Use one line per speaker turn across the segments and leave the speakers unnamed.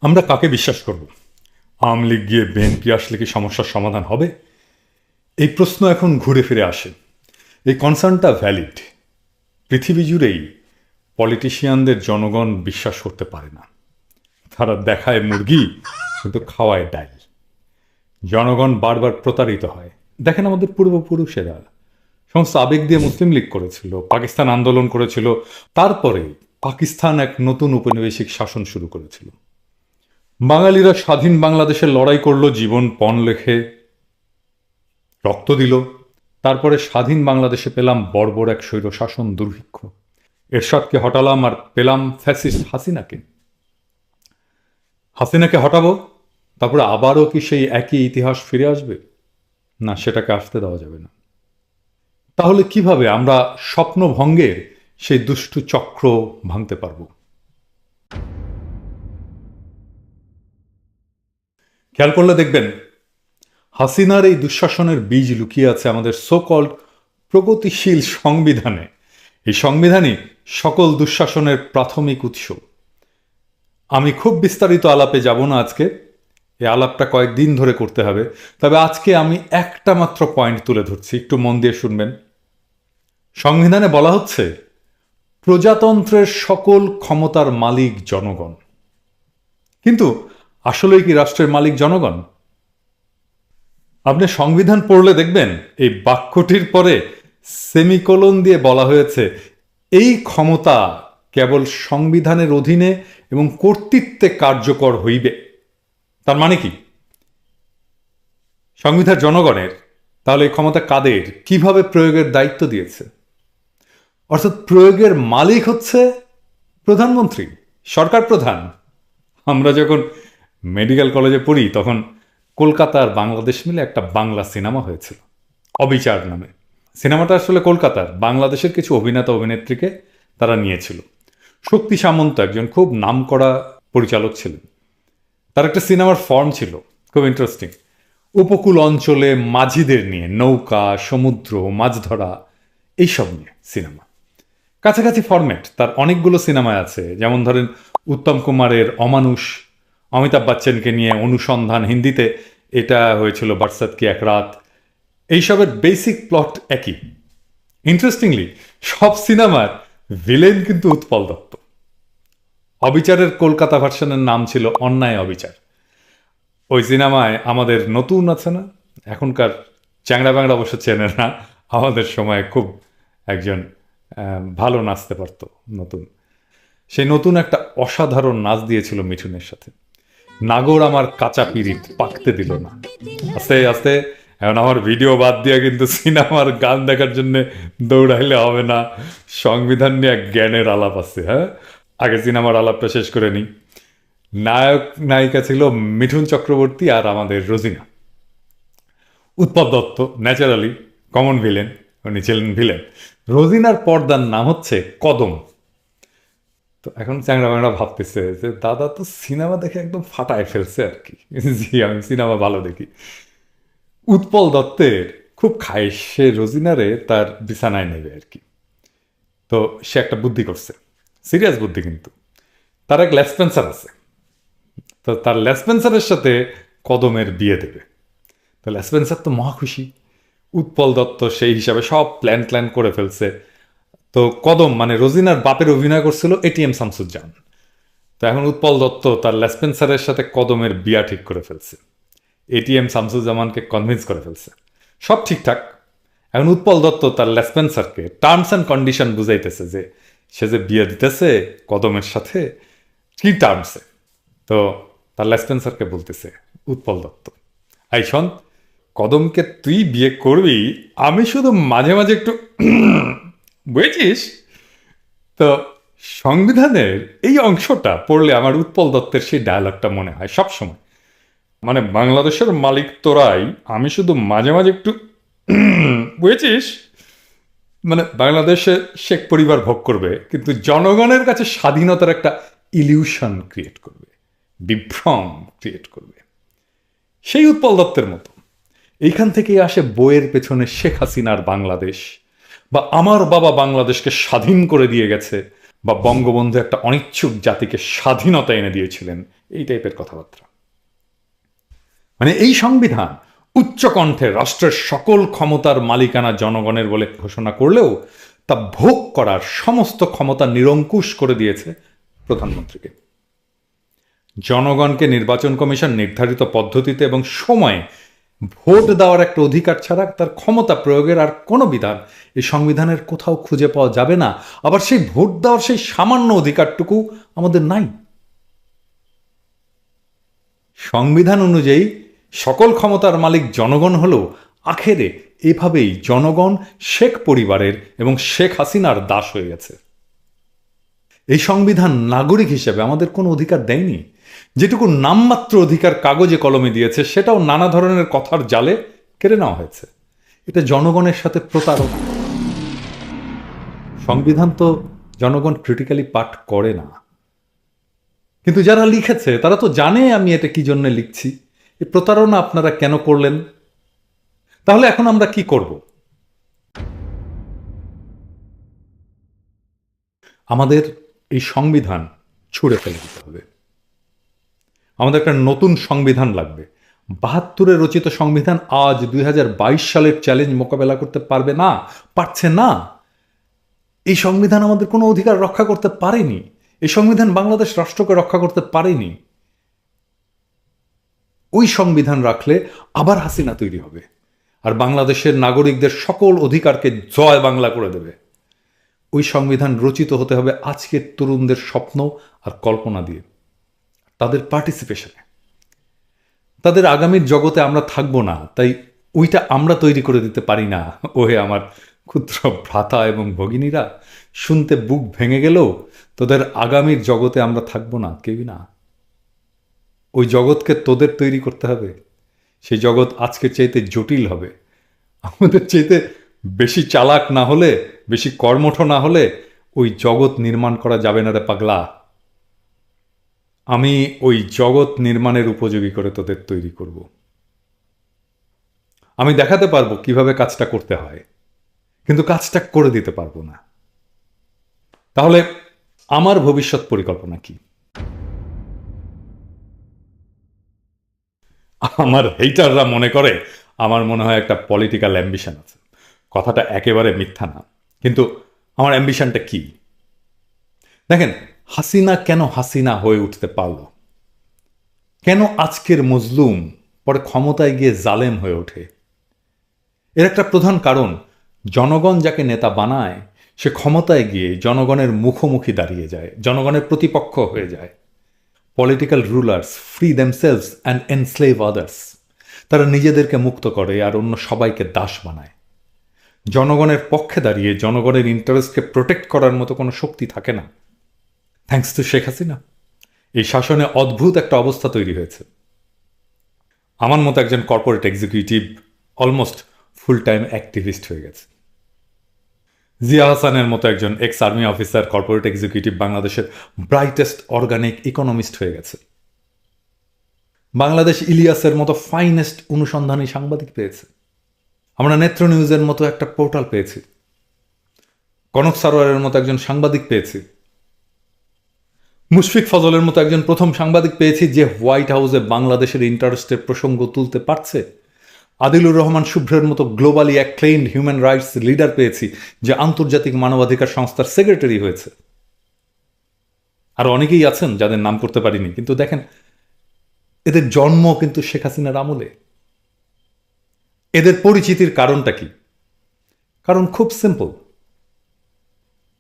আমরা কাকে বিশ্বাস করব? আওয়ামী লীগ গিয়ে বিএনপি আসলে কি সমস্যার সমাধান হবে? এই প্রশ্ন এখন ঘুরে ফিরে আসে। এই কনসার্নটা ভ্যালিড। পৃথিবী জুড়েই পলিটিশিয়ানদের জনগণ বিশ্বাস করতে পারে না। তারা দেখায় মুরগি কিন্তু খাওয়ায় ডাল। জনগণ বারবার প্রতারিত হয়। দেখেন আমাদের পূর্বপুরুষেরা সমস্ত আবেগ দিয়ে মুসলিম লীগ করেছিল, পাকিস্তান আন্দোলন করেছিল, তারপরে পাকিস্তান এক নতুন উপনিবেশিক শাসন শুরু করেছিল। বাঙালিরা স্বাধীন বাংলাদেশের লড়াই করলো, জীবন পণ লেখে রক্ত দিল। তারপরে স্বাধীন বাংলাদেশে পেলাম বর্বর এক স্বৈরশাসন দুর্ভিক্ষ। এরশাদকে হটালাম আর পেলাম ফ্যাসিস্ট হাসিনাকে। হাসিনাকে হটাবো, তারপরে আবারও কি সেই একই ইতিহাস ফিরে আসবে? না, সেটাকে আসতে দেওয়া যাবে না। তাহলে কিভাবে আমরা স্বপ্নভঙ্গের সেই দুষ্টু চক্র ভাঙতে পারব? খেয়াল করলে দেখবেন হাসিনার এই দুঃশাসনের বীজ লুকিয়ে আছে আমাদের সো কল্ড প্রগতিশীল সংবিধানে। এই সংবিধানই সকল দুঃশাসনের প্রাথমিক উৎস। আমি খুব বিস্তারিত আলাপে যাব না আজকে, এই আলাপটা কয়েকদিন ধরে করতে হবে। তবে আজকে আমি একটা মাত্র পয়েন্ট তুলে ধরছি, একটু মন দিয়ে শুনবেন। সংবিধানে বলা হচ্ছে প্রজাতন্ত্রের সকল ক্ষমতার মালিক জনগণ। কিন্তু আসলেই কি রাষ্ট্রের মালিক জনগণ? আপনি সংবিধান পড়লে দেখবেন এই বাক্যটির পরে সেমিকোলন দিয়ে বলা হয়েছে এই ক্ষমতা কেবল সংবিধানের অধীনে এবং কর্তৃত্বে কার্যকর হইবে। তার মানে কি? সংবিধান জনগণের, তাহলে এই ক্ষমতা কাদের, কিভাবে প্রয়োগের দায়িত্ব দিয়েছে? অর্থাৎ প্রয়োগের মালিক হচ্ছে প্রধানমন্ত্রী, সরকার প্রধান। আমরা যখন মেডিকেল কলেজে পড়ি তখন কলকাতার বাংলাদেশ মিলে একটা বাংলা সিনেমা হয়েছিল অবিচার নামে। সিনেমাটা আসলে কলকাতার বাংলাদেশের কিছু অভিনেতা অভিনেত্রীকে তারা নিয়েছিল। শক্তি সামন্ত একজন খুব নামকরা পরিচালক ছিলেন। তার একটা সিনেমার ফর্ম ছিল খুব ইন্টারেস্টিং। উপকূল অঞ্চলে মাঝিদের নিয়ে, নৌকা, সমুদ্র, মাছ ধরা, এইসব নিয়ে সিনেমা। কাছাকাছি ফরম্যাট তার অনেকগুলো সিনেমায় আছে, যেমন ধরেন উত্তম কুমারের অমানুষ, অমিতাভ বচ্চনকে নিয়ে অনুসন্ধান, হিন্দিতে এটা হয়েছিল বরসাত কি এক রাত। এইসবের বেসিক প্লট একই। ইন্টারেস্টিংলি সব সিনেমার ভিলেন কিন্তু উৎপল দত্ত। অবিচারের কলকাতা ভার্সনের নাম ছিল অন্যায় অবিচার। ওই সিনেমায় আমাদের নতুন আছে না, এখনকার চ্যাংড়া ব্যাংড়া অবশ্য চেনে না, আমাদের সময় খুব একজন ভালো নাচতে পারতো নতুন। সেই নতুন একটা অসাধারণ নাচ দিয়েছিল মিঠুনের সাথে, নাগর আমার কাঁচা পিরিত পাকতে দিল না। আস্তে আস্তে এখন আমার ভিডিও বাদ দিয়ে কিন্তু সিনেমার গান দেখার জন্য দৌড়াইলে হবে না। সংবিধান নিয়ে এক জ্ঞানের আলাপ আছে। হ্যাঁ, আগে সিনেমার আলাপটা শেষ করে নিই। নায়ক নায়িকা ছিল মিঠুন চক্রবর্তী আর আমাদের Rozina. Utpal Dutt naturally common villain, উনি ছিলেন ভিলেন। রোজিনার পর্দার নাম হচ্ছে কদম। তো এখন চ্যাংড়া ম্যাংড়া ভাবতেছে যে দাদা তো সিনেমা দেখে একদম ফাটায় ফেলছে আর কি। জি, আমি সিনেমা ভালো দেখি। উৎপল দত্তের খুব খায়, সে রোজিনারে তার বিছানায় নেবে আর কি। তো সে একটা বুদ্ধি করছে, সিরিয়াস বুদ্ধি কিন্তু। তার এক লেসপেন্সার আছে, তো তার লেসপেন্সারের সাথে কদমের বিয়ে দেবে। তো লেসপেন্সার তো মহা খুশি। উৎপল দত্ত সেই হিসাবে সব প্ল্যান করে ফেলছে। তো কদম মানে রোজিনার বাপের অভিনয় করছিল এটিএম শামসুজ্জামান। তো এখন উৎপল দত্ত তার লেসপেন্সারের সাথে কদমের বিয়া ঠিক করে ফেলছে, এটিএম শামসুজ্জামানকে কনভিন্স করে ফেলছে, সব ঠিকঠাক। এখন উৎপল দত্ত তার লেসপেন্সারকে টার্মস অ্যান্ড কন্ডিশন বুঝাইতেছে যে সে যে বিয়ে দিতেছে কদমের সাথে, কি টার্মসে। তো তার লেসপেন্সারকে বলতেছে উৎপল দত্ত, এই শোন, কদমকে তুই বিয়ে করবি, আমি শুধু মাঝে মাঝে একটু বুঝেছিস। তো সংবিধানের এই অংশটা পড়লে আমার উৎপল দত্তের সেই ডায়ালগটা মনে হয় সবসময়, মানে বাংলাদেশের মালিক তোরাই, আমি শুধু মাঝে মাঝে একটু বুঝেছিস। মানে বাংলাদেশে শেখ পরিবার ভোগ করবে কিন্তু জনগণের কাছে স্বাধীনতার একটা ইলিউশন ক্রিয়েট করবে, বিভ্রম ক্রিয়েট করবে। সেই উৎপল দত্তের মতো এইখান থেকেই আসে বইয়ের পেছনে শেখ হাসিনার বাংলাদেশ, বা আমার বাবা বাংলাদেশকে স্বাধীন করে দিয়ে গেছে, বা বঙ্গবন্ধু একটা অনিচ্ছুক জাতিকে স্বাধীনতা এনে দিয়েছিলেন, এই টাইপের কথাবার্তা। মানে এই সংবিধান উচ্চকণ্ঠে রাষ্ট্রের সকল ক্ষমতার মালিকানা জনগণের বলে ঘোষণা করলেও তা ভোগ করার সমস্ত ক্ষমতা নিরঙ্কুশ করে দিয়েছে প্রধানমন্ত্রীকে। জনগণকে নির্বাচন কমিশন নির্ধারিত পদ্ধতিতে এবং সময়ে ভোট দেওয়ার একটা অধিকার ছাড়া তার ক্ষমতা প্রয়োগের আর কোনো বিধান এই সংবিধানের কোথাও খুঁজে পাওয়া যাবে না। আবার সেই ভোট দেওয়ার সেই সামান্য অধিকারটুকু আমাদের নাই। সংবিধান অনুযায়ী সকল ক্ষমতার মালিক জনগণ হলেও আখেরে এভাবেই জনগণ শেখ পরিবারের এবং শেখ হাসিনার দাস হয়ে গেছে। এই সংবিধান নাগরিক হিসেবে আমাদের কোনো অধিকার দেয়নি। যেটুকু নামমাত্র অধিকার কাগজে কলমে দিয়েছে সেটাও নানা ধরনের কথার জালে কেড়ে নেওয়া হয়েছে। এটা জনগণের সাথে প্রতারণা। সংবিধান তো জনগণ ক্রিটিক্যালি পাঠ করে না, কিন্তু যারা লিখেছে তারা তো জানে আমি এটা কি জন্য লিখছি। এই প্রতারণা আপনারা কেন করলেন? তাহলে এখন আমরা কি করব? আমাদের এই সংবিধান ছুঁড়ে ফেলে দিতে হবে। আমাদের একটা নতুন সংবিধান লাগবে। ৭২-এ রচিত সংবিধান আজ ২০২২ সালের চ্যালেঞ্জ মোকাবেলা করতে পারবে না, পারছে না। এই সংবিধান আমাদের কোনো অধিকার রক্ষা করতে পারেনি। এই সংবিধান বাংলাদেশ রাষ্ট্রকে রক্ষা করতে পারেনি। ওই সংবিধান রাখলে আবার হাসিনা তৈরি হবে, আর বাংলাদেশের নাগরিকদের সকল অধিকারকে জয় বাংলা করে দেবে। ওই সংবিধান রচিত হতে হবে আজকের তরুণদের স্বপ্ন আর কল্পনা দিয়ে, তাদের পার্টিসিপেশনে। তাদের আগামীর জগতে আমরা থাকবো না, তাই ওইটা আমরা তৈরি করে দিতে পারি না। ওহে আমার ক্ষুদ্র ভ্রাতা এবং ভগিনীরা, শুনতে বুক ভেঙে গেলেও তোদের আগামীর জগতে আমরা থাকবো না, কেউই না। ওই জগৎকে তোদের তৈরি করতে হবে। সেই জগৎ আজকের চাইতে জটিল হবে। আমাদের চাইতে বেশি চালাক না হলে, বেশি কর্মঠ না হলে ওই জগৎ নির্মাণ করা যাবে না রে পাগলা। আমি ওই জগৎ নির্মাণের উপযোগী করে তোদের তৈরি করব। আমি দেখাতে পারবো কিভাবে কাজটা করতে হয়, কিন্তু কাজটা করে দিতে পারবো না। তাহলে আমার ভবিষ্যৎ পরিকল্পনা কি? আমার হেটাররা মনে করে আমার মনে হয় একটা পলিটিক্যাল অ্যাম্বিশন আছে। কথাটা একেবারে মিথ্যা না, কিন্তু আমার অ্যাম্বিশনটা কি? দেখেন, হাসিনা কেন হাসিনা হয়ে উঠতে পারল? কেন আজকের মজলুম পরে ক্ষমতায় গিয়ে জালেম হয়ে ওঠে? এর একটা প্রধান কারণ, জনগণ যাকে নেতা বানায় সে ক্ষমতায় গিয়ে জনগণের মুখোমুখি দাঁড়িয়ে যায়, জনগণের প্রতিপক্ষ হয়ে যায়। Political rulers free themselves and enslave others. তারা নিজেদেরকে মুক্ত করে আর অন্য সবাইকে দাস বানায়। জনগণের পক্ষে দাঁড়িয়ে জনগণের ইন্টারেস্টকে প্রোটেক্ট করার মতো কোনো শক্তি থাকে না। থ্যাঙ্কস টু শেখ হাসিনা এই শাসনে অদ্ভুত একটা অবস্থা তৈরি হয়েছে। আমার মতো একজন corporate executive almost full time activist হয়ে গেছে। জিয়া হাসানের মতো একজন ex army officer corporate executive বাংলাদেশের ব্রাইটেস্ট অর্গানিক ইকোনমিস্ট হয়ে গেছে। বাংলাদেশ ইলিয়াসের মতো ফাইনেস্ট অনুসন্ধানী সাংবাদিক পেয়েছে। আমরা নেত্র নিউজের মতো একটা পোর্টাল পেয়েছি। কনক সারোয়ারের মতো একজন সাংবাদিক পেয়েছি। মুশফিক ফজলের মতো একজন প্রথম সাংবাদিক পেয়েছি যে হোয়াইট হাউসে বাংলাদেশের ইন্টারেস্টের প্রসঙ্গ তুলতে পারছে। আদিলুর রহমান শুভ্রের মতো গ্লোবালি অ্যাক্লেইমড হিউম্যান রাইটস লিডার পেয়েছি যে আন্তর্জাতিক মানবাধিকার সংস্থার সেক্রেটারি হয়েছে। আর অনেকেই আছেন যাদের নাম করতে পারিনি, কিন্তু দেখেন এদের জন্ম কিন্তু শেখ হাসিনার আমলে। এদের পরিচিতির কারণটা কি? কারণ খুব সিম্পল,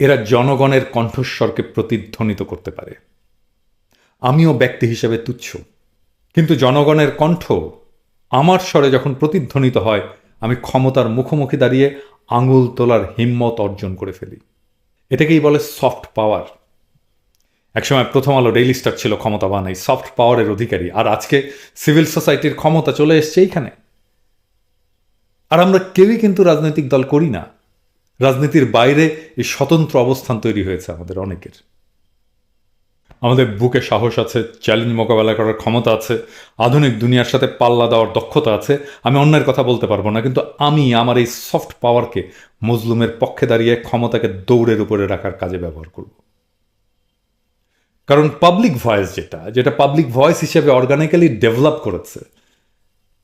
এরা জনগণের কণ্ঠস্বরকে প্রতিধ্বনিত করতে পারে। আমিও ব্যক্তি হিসেবে তুচ্ছ, কিন্তু জনগণের কণ্ঠ আমার স্বরে যখন প্রতিধ্বনিত হয়, আমি ক্ষমতার মুখোমুখি দাঁড়িয়ে আঙুল তোলার হিম্মত অর্জন করে ফেলি। এটাকেই বলে সফট পাওয়ার। একসময় প্রথম আলো ডেইলি স্টার ছিল ক্ষমতাবান এই সফট পাওয়ারের অধিকারী, আর আজকে সিভিল সোসাইটির ক্ষমতা চলে এসছে এইখানে। আর আমরা কেউই কিন্তু রাজনৈতিক দল করি না। রাজনীতির বাইরে এই স্বতন্ত্র অবস্থান তৈরি হয়েছে আমাদের অনেকের। আমাদের বুকে সাহস আছে, চ্যালেঞ্জ মোকাবেলা করার ক্ষমতা আছে, আধুনিক দুনিয়ার সাথে পাল্লা দেওয়ার দক্ষতা আছে। আমি অন্যের কথা বলতে পারবো না, কিন্তু আমি আমার এই সফট পাওয়ারকে মজলুমের পক্ষে দাঁড়িয়ে ক্ষমতাকে দৌড়ের উপরে রাখার কাজে ব্যবহার করব। কারণ পাবলিক ভয়েস যেটা পাবলিক ভয়েস হিসেবে অর্গানিক্যালি ডেভেলপ করেছে,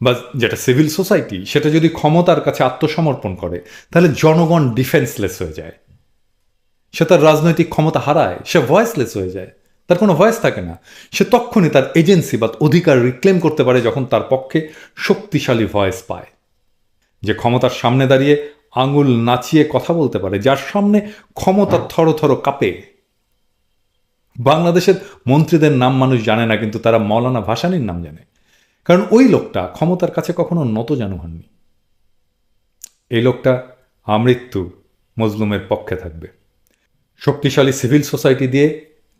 বা যেটা সিভিল সোসাইটি, সেটা যদি ক্ষমতার কাছে আত্মসমর্পণ করে, তাহলে জনগণ ডিফেন্সলেস হয়ে যায়, সে তার রাজনৈতিক ক্ষমতা হারায়, সে ভয়েসলেস হয়ে যায়, তার কোনো ভয়েস থাকে না। সে তখনই তার এজেন্সি বা অধিকার রিক্লেম করতে পারে যখন তার পক্ষে শক্তিশালী ভয়েস পায়, যে ক্ষমতার সামনে দাঁড়িয়ে আঙুল নাচিয়ে কথা বলতে পারে, যার সামনে ক্ষমতা থরথর কাঁপে। বাংলাদেশের মন্ত্রীদের নাম মানুষ জানে না, কিন্তু তারা মৌলানা ভাসানীর নাম জানে, কারণ ওই লোকটা ক্ষমতার কাছে কখনো নতজানু হননি। এই লোকটা আমৃত্যু মজলুমের পক্ষে থাকবে। শক্তিশালী সিভিল সোসাইটি দিয়ে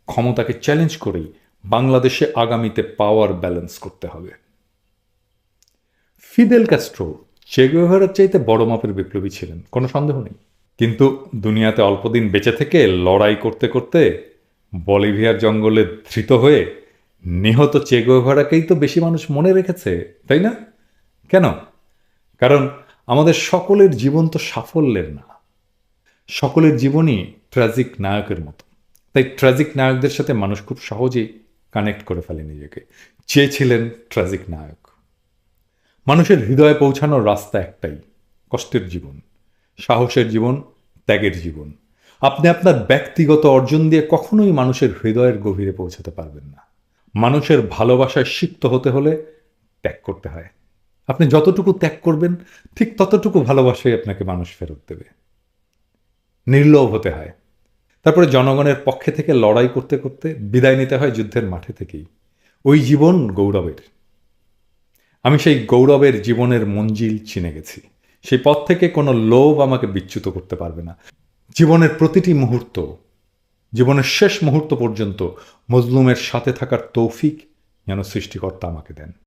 ক্ষমতাকে চ্যালেঞ্জ করেই বাংলাদেশে আগামীতে পাওয়ার ব্যালেন্স করতে হবে। ফিদেল ক্যাস্ট্রো চে গুয়েভারার চাইতে বড় মাপের বিপ্লবী ছিলেন, কোনো সন্দেহ নেই। কিন্তু দুনিয়াতে অল্পদিন বেঁচে থেকে লড়াই করতে করতে বলিভিয়ার জঙ্গলে ধৃত হয়ে নিহত চে গুয়েভারাকেই তো বেশি মানুষ মনে রেখেছে, তাই না? কেন? কারণ আমাদের সকলের জীবন তো সাফল্যের না, সকলের জীবনই ট্র্যাজিক নায়কের মতো। তাই ট্র্যাজিক নায়কদের সাথে মানুষ খুব সহজেই কানেক্ট করে ফেলে নিজেকে। চেয়েছিলেন ট্র্যাজিক নায়ক। মানুষের হৃদয়ে পৌঁছানোর রাস্তা একটাই, কষ্টের জীবন, সাহসের জীবন, ত্যাগের জীবন। আপনি আপনার ব্যক্তিগত অর্জন দিয়ে কখনোই মানুষের হৃদয়ের গভীরে পৌঁছাতে পারবেন না। মানুষের ভালোবাসায় সিক্ত হতে হলে ত্যাগ করতে হয়। আপনি যতটুকু ত্যাগ করবেন, ঠিক ততটুকু ভালোবাসাই আপনাকে মানুষ ফেরত দেবে। নির্লোভ হতে হয়। তারপরে জনগণের পক্ষে থেকে লড়াই করতে করতে বিদায় নিতে হয় যুদ্ধের মাঠে থেকেই। ওই জীবন গৌরবের। আমি সেই গৌরবের জীবনের মঞ্জিল চিনে গেছি। সেই পথ থেকে কোনো লোভ আমাকে বিচ্যুত করতে পারবে না। জীবনের প্রতিটি মুহূর্ত, জীবনের শেষ মুহূর্ত পর্যন্ত মজলুমের সাথে থাকার তৌফিক যেন সৃষ্টিকর্তা আমাকে দেন।